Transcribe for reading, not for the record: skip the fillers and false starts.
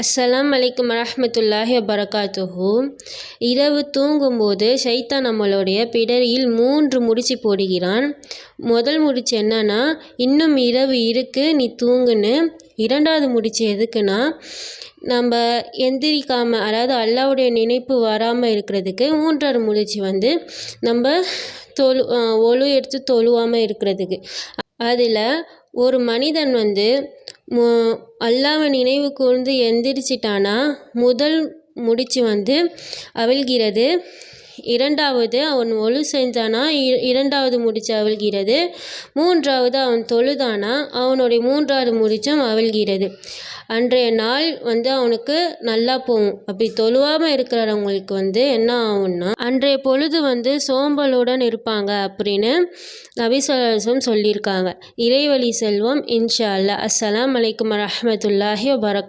அஸ்ஸலாம் வலைக்கும் வரஹ்மத்துல்லாஹி வபரகாத்துஹு. இரவு தூங்கும்போது ஷைத்தான் நம்மளுடைய பிடரியில் 3 முடிச்சு போடுகிறான். முதல் முடிச்சு என்னன்னா, இன்னும் இரவு இருக்குது நீ தூங்குன்னு. இரண்டாவது முடிச்சு எதுக்குன்னா, நம்ம எந்திரிக்காமல், அதாவது அல்லாஹ்வுடைய நினைப்பு வராமல் இருக்கிறதுக்கு. மூன்றாவது முடிச்சு நம்ம ஒழு எடுத்து தொழுவாமல் இருக்கிறதுக்கு. அதில் ஒரு மனிதன் அல்லாஹ்வை நினைவு கூர்ந்து எந்திரிச்சிட்டானா முதல் முடிச்சு அவிழ்கிறது. இரண்டாவது அவன் ஒழு செஞ்சானா இரண்டாவது முடிச்சு அவிழ்கிறது. மூன்றாவது அவன் தொழுதானா அவனுடைய மூன்றாவது முடிச்சும் அவிழ்கிறது. அன்றைய நாள் அவனுக்கு நல்லா போகும். அப்படி தொழுவாமல் இருக்கிறவங்களுக்கு என்ன ஆகும்னா, அன்றைய பொழுது சோம்பலுடன் இருப்பாங்க அப்படின்னு நபி ஸல்லல்லாஹு அலைஹி வஸல்லம் சொல்லியிருக்காங்க. இறைவழி செல்வம் இன்ஷா அல்லாஹ். அஸ்ஸலாமு அலைக்கும் வரஹ்மத்துல்லாஹி வபரகாத்துஹு.